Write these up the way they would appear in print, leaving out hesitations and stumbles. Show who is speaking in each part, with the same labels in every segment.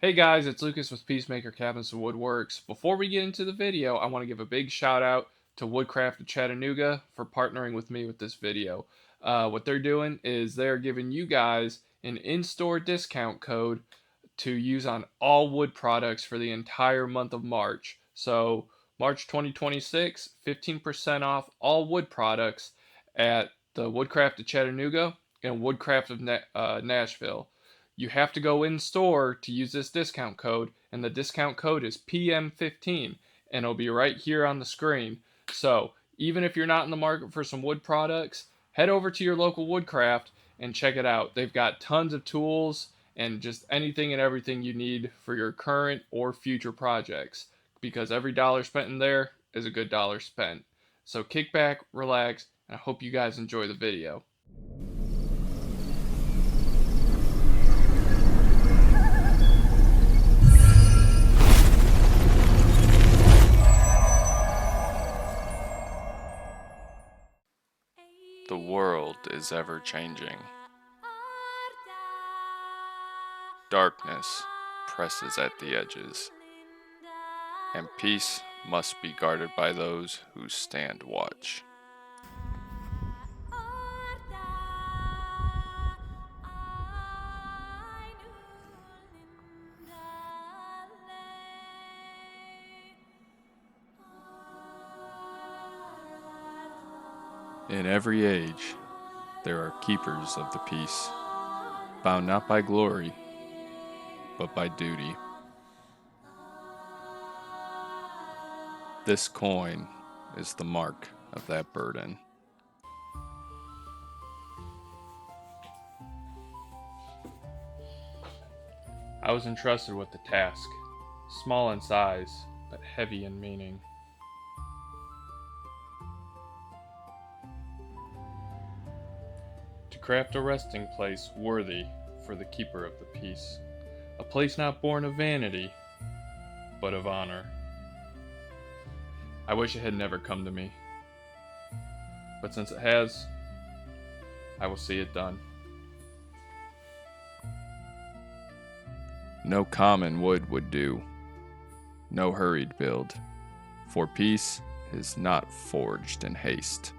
Speaker 1: Hey guys, it's Lucas with Peacemaker Cabinets and Woodworks. Before we get into the video, I want to give a big shout out to Woodcraft of Chattanooga for partnering with me with this video. What they're doing is they're giving you guys an in-store discount code to use on all wood products for the entire month of March. So March 2026, 15% off all wood products at the Woodcraft of Chattanooga and Woodcraft of Nashville. You have to go in store to use this discount code, and the discount code is PM15, and it'll be right here on the screen. So, even if you're not in the market for some wood products, head over to your local Woodcraft and check it out. They've got tons of tools and just anything and everything you need for your current or future projects, because every dollar spent in there is a good dollar spent. So, kick back, relax, and I hope you guys enjoy the video.
Speaker 2: The world is ever changing. Darkness presses at the edges, and peace must be guarded by those who stand watch. In every age, there are keepers of the peace, bound not by glory, but by duty. This coin is the mark of that burden.
Speaker 1: I was entrusted with the task, small in size, but heavy in meaning. To craft a resting place worthy for the keeper of the peace, a place not born of vanity, but of honor. I wish it had never come to me, but since it has, I will see it done.
Speaker 2: No common wood would do, no hurried build, for peace is not forged in haste.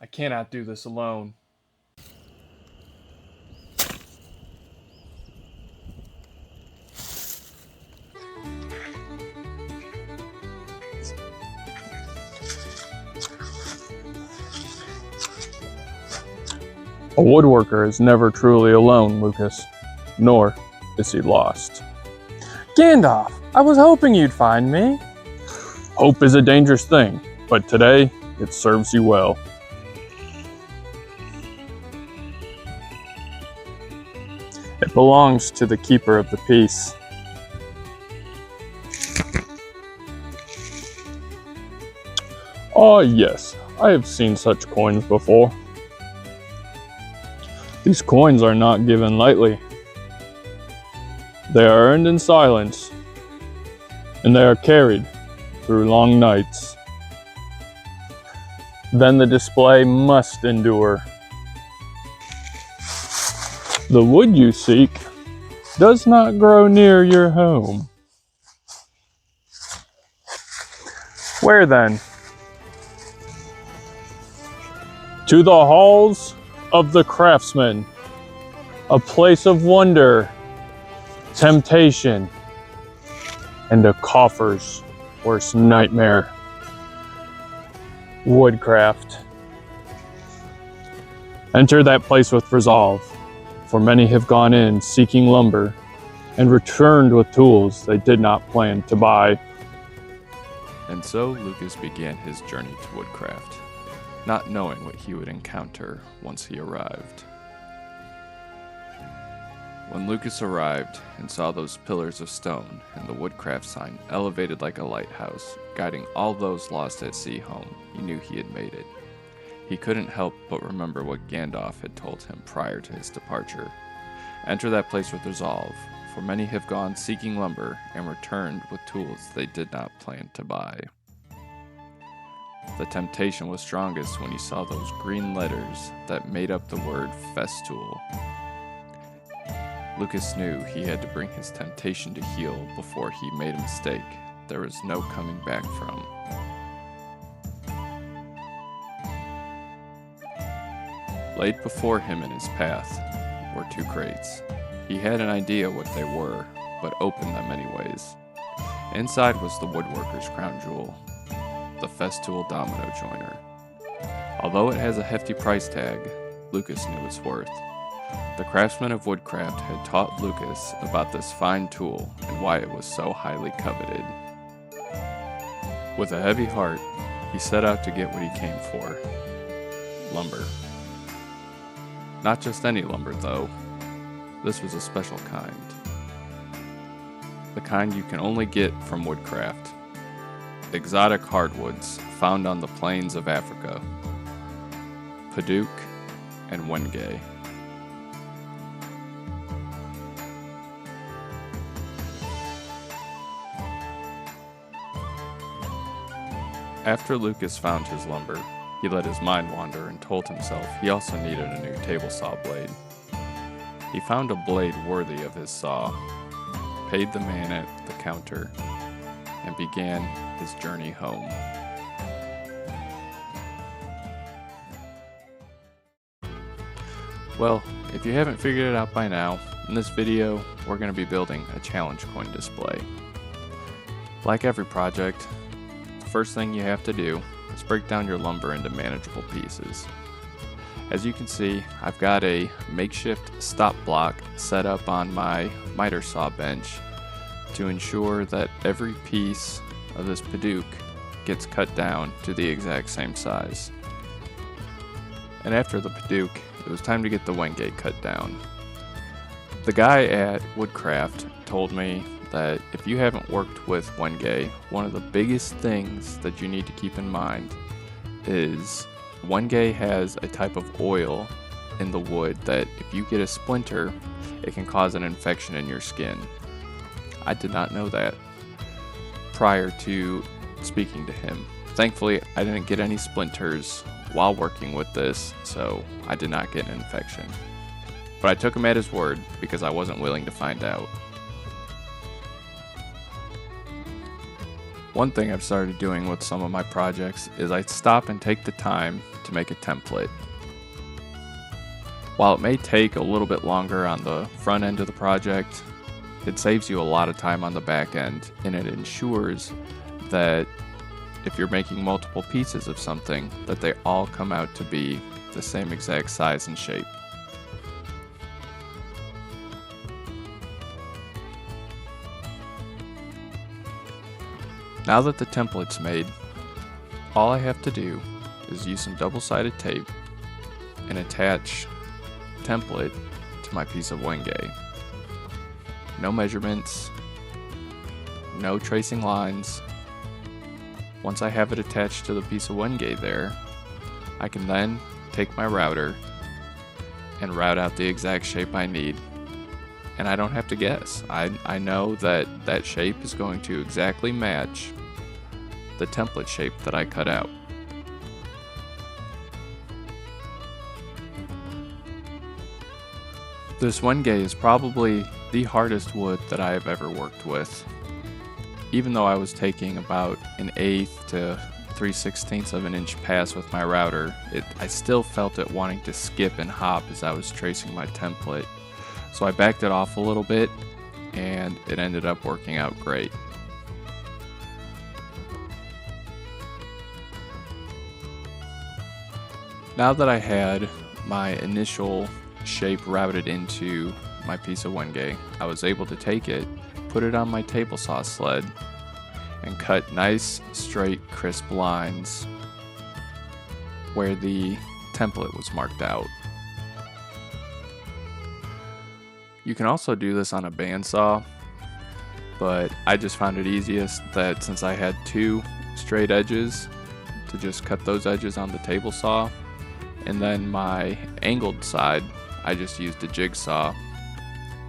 Speaker 1: I cannot do this alone.
Speaker 3: A woodworker is never truly alone, Lucas, nor is he lost. Gandalf, I was hoping you'd find me. Hope is a dangerous thing, but today it serves you well. It belongs to the keeper of the peace. Ah, yes, I have seen such coins before. These coins are not given lightly. They are earned in silence, and they are carried through long nights. Then the display must endure. The wood you seek does not grow near your home. Where then? To the halls of the craftsman, a place of wonder, temptation, and a coffer's worst nightmare. Woodcraft. Enter that place with resolve, for many have gone in seeking lumber and returned with tools they did not plan to buy.
Speaker 2: And so Lucas began his journey to Woodcraft, not knowing what he would encounter once he arrived. When Lucas arrived and saw those pillars of stone and the Woodcraft sign elevated like a lighthouse, guiding all those lost at sea home, he knew he had made it. He couldn't help but remember what Gandalf had told him prior to his departure. Enter that place with resolve, for many have gone seeking lumber and returned with tools they did not plan to buy. The temptation was strongest when he saw those green letters that made up the word Festool. Lucas knew he had to bring his temptation to heel before he made a mistake there was no coming back from. Laid before him in his path were 2 crates. He had an idea what they were, but opened them anyways. Inside was the woodworker's crown jewel, the Festool domino joiner. Although it has a hefty price tag, Lucas knew its worth. The craftsman of Woodcraft had taught Lucas about this fine tool and why it was so highly coveted. With a heavy heart, he set out to get what he came for: lumber. Not just any lumber, though. This was a special kind. The kind you can only get from Woodcraft. Exotic hardwoods found on the plains of Africa. Padauk and Wenge. After Lucas found his lumber, he let his mind wander and told himself he also needed a new table saw blade. He found a blade worthy of his saw, paid the man at the counter, and began his journey home. Well, if you haven't figured it out by now, in this video, we're going to be building a challenge coin display. Like every project, the first thing you have to do is break down your lumber into manageable pieces. As you can see, I've got a makeshift stop block set up on my miter saw bench to ensure that every piece of this Padauk gets cut down to the exact same size. And after the Padauk, it was time to get the Wenge cut down. The guy at Woodcraft told me that if you haven't worked with Wenge, one of the biggest things that you need to keep in mind is Wenge has a type of oil in the wood that if you get a splinter, it can cause an infection in your skin. I did not know that prior to speaking to him. Thankfully, I didn't get any splinters while working with this, so I did not get an infection. But I took him at his word because I wasn't willing to find out. One thing I've started doing with some of my projects is I stop and take the time to make a template. While it may take a little bit longer on the front end of the project, it saves you a lot of time on the back end, and it ensures that if you're making multiple pieces of something, that they all come out to be the same exact size and shape. Now that the template's made, all I have to do is use some double-sided tape and attach template to my piece of Wenge. No measurements, no tracing lines. Once I have it attached to the piece of Wenge there, I can then take my router and route out the exact shape I need. And I don't have to guess. I know that that shape is going to exactly match the template shape that I cut out. This Wenge is probably the hardest wood that I have ever worked with. Even though I was taking about 1/8 to 3/16 of an inch pass with my router, I still felt it wanting to skip and hop as I was tracing my template. So I backed it off a little bit, and it ended up working out great. Now that I had my initial shape routed into my piece of Wenge, I was able to take it, put it on my table saw sled, and cut nice, straight, crisp lines where the template was marked out. You can also do this on a bandsaw, but I just found it easiest that since I had 2 straight edges, to just cut those edges on the table saw, and then my angled side, I just used a jigsaw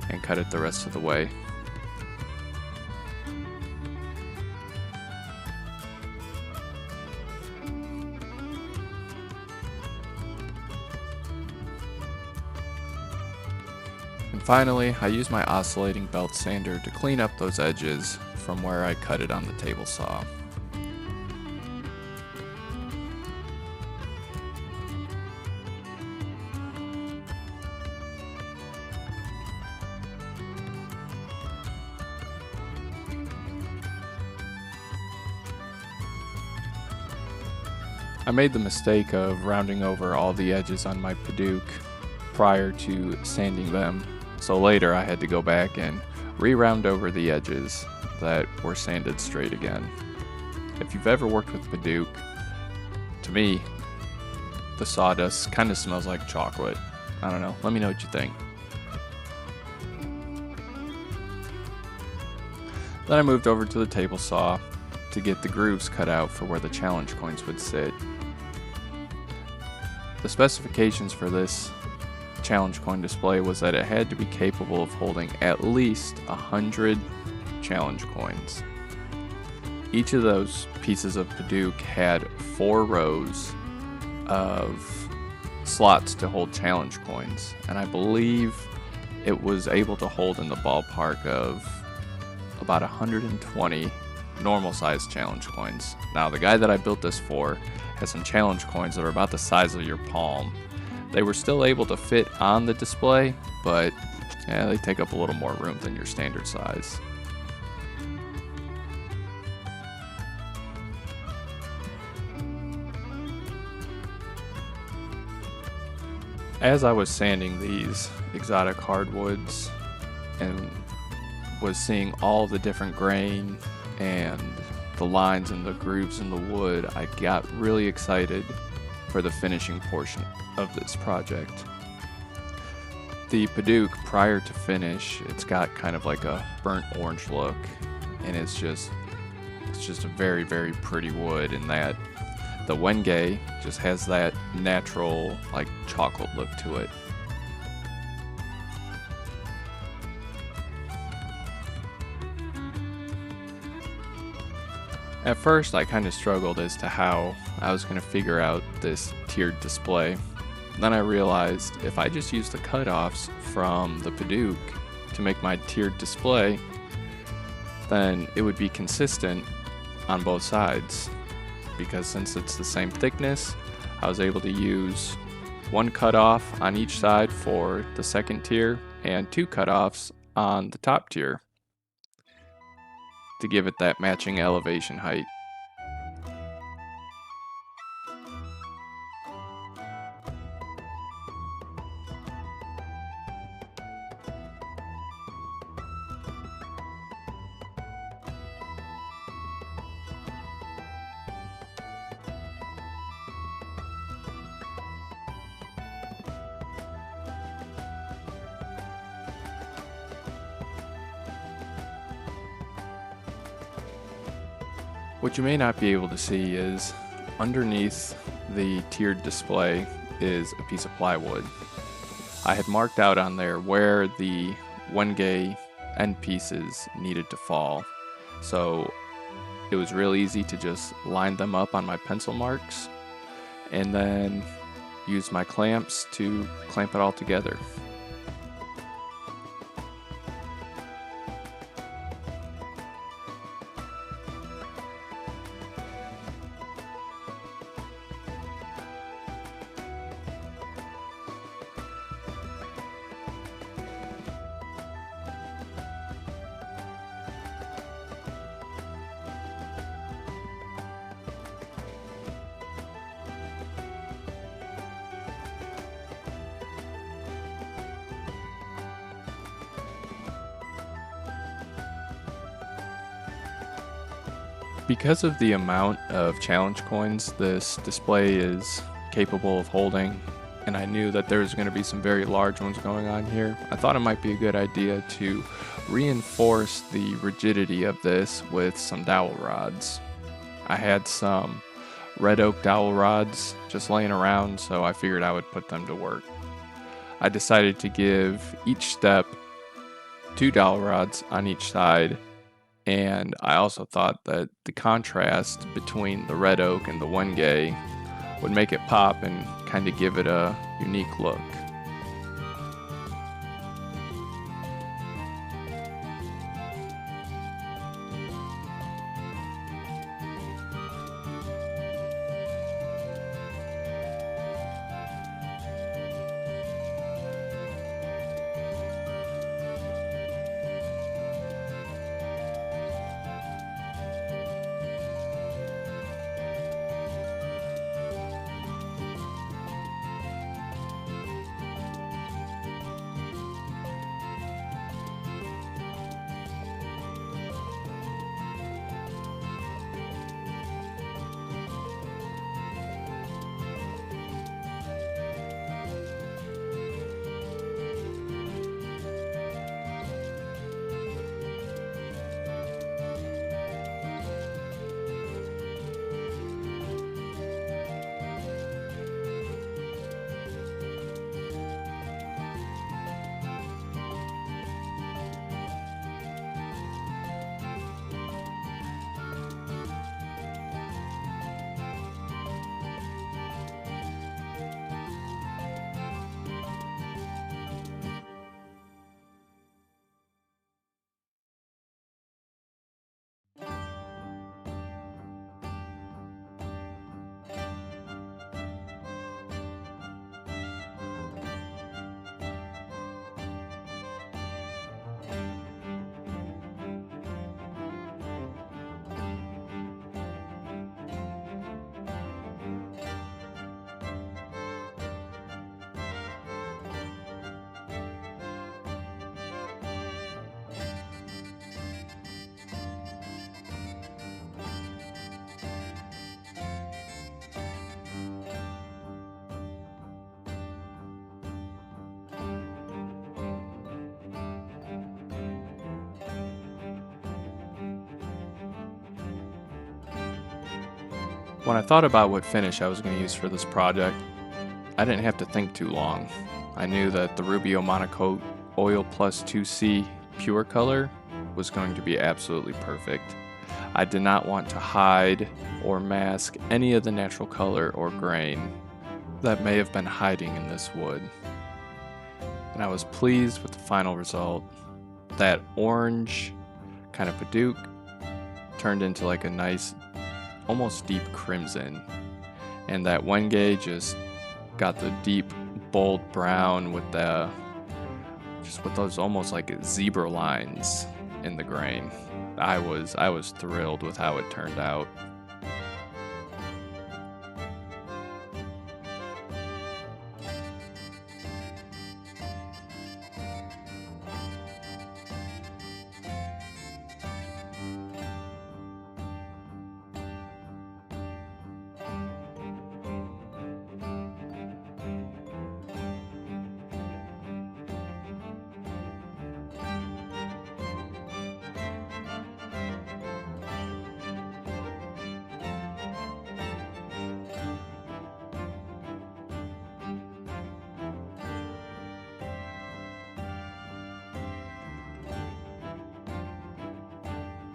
Speaker 2: and cut it the rest of the way. And finally, I use my oscillating belt sander to clean up those edges from where I cut it on the table saw. I made the mistake of rounding over all the edges on my Paduk prior to sanding them, so later I had to go back and re-round over the edges that were sanded straight again. If you've ever worked with Paduk, to me, the sawdust kind of smells like chocolate. I don't know, let me know what you think. Then I moved over to the table saw to get the grooves cut out for where the challenge coins would sit. The specifications for this challenge coin display was that it had to be capable of holding at least 100 challenge coins. Each of those pieces of Paduk had 4 rows of slots to hold challenge coins, and I believe it was able to hold in the ballpark of about 120 normal sized challenge coins. Now, the guy that I built this for has some challenge coins that are about the size of your palm. They were still able to fit on the display, but yeah, they take up a little more room than your standard size. As I was sanding these exotic hardwoods and was seeing all the different grain and the lines and the grooves in the wood, I got really excited for the finishing portion of this project. The Paduk, prior to finish, it's got kind of like a burnt orange look, and it's just a very, very pretty wood, in that the Wenge just has that natural like chocolate look to it. At first, I kind of struggled as to how I was going to figure out this tiered display. Then I realized if I just used the cutoffs from the Paduk to make my tiered display, then it would be consistent on both sides. Because since it's the same thickness, I was able to use 1 cutoff on each side for the second tier and 2 cutoffs on the top tier to give it that matching elevation height. What you may not be able to see is underneath the tiered display is a piece of plywood. I had marked out on there where the Wenge end pieces needed to fall, so it was real easy to just line them up on my pencil marks and then use my clamps to clamp it all together. Because of the amount of challenge coins this display is capable of holding, and I knew that there was going to be some very large ones going on here, I thought it might be a good idea to reinforce the rigidity of this with some dowel rods. I had some red oak dowel rods just laying around, so I figured I would put them to work. I decided to give each step 2 dowel rods on each side, and I also thought that the contrast between the red oak and the wenge would make it pop and kind of give it a unique look. When I thought about what finish I was going to use for this project, I didn't have to think too long. I knew that the Rubio Monocoat Oil Plus 2C Pure color was going to be absolutely perfect. I did not want to hide or mask any of the natural color or grain that may have been hiding in this wood. And I was pleased with the final result. That orange kind of Paduke turned into like a nice, almost deep crimson. And that wenge just got the deep, bold brown with with those almost like zebra lines in the grain. I was thrilled with how it turned out.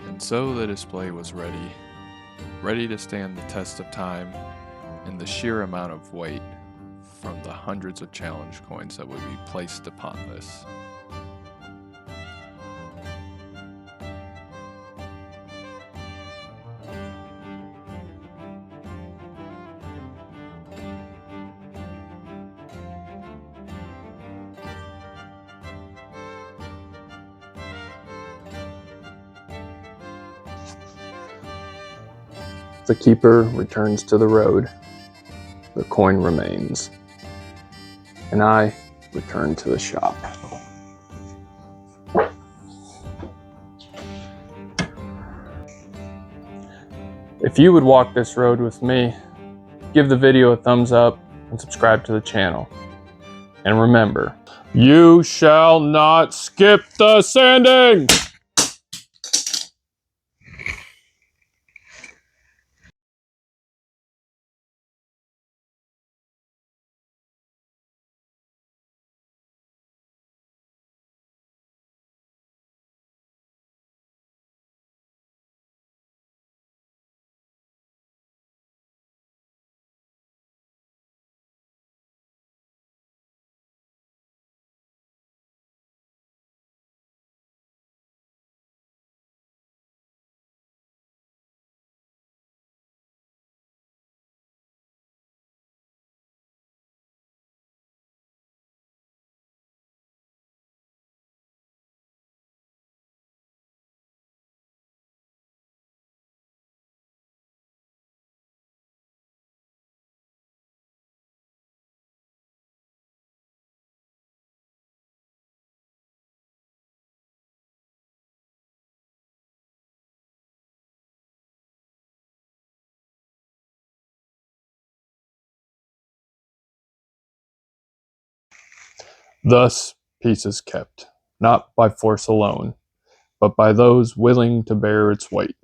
Speaker 2: And so the display was ready to stand the test of time and the sheer amount of weight from the hundreds of challenge coins that would be placed upon this.
Speaker 3: The keeper returns to the road. The coin remains. And I return to the shop. If you would walk this road with me, give the video a thumbs up and subscribe to the channel. And remember, you shall not skip the sanding! Thus, peace is kept, not by force alone, but by those willing to bear its weight.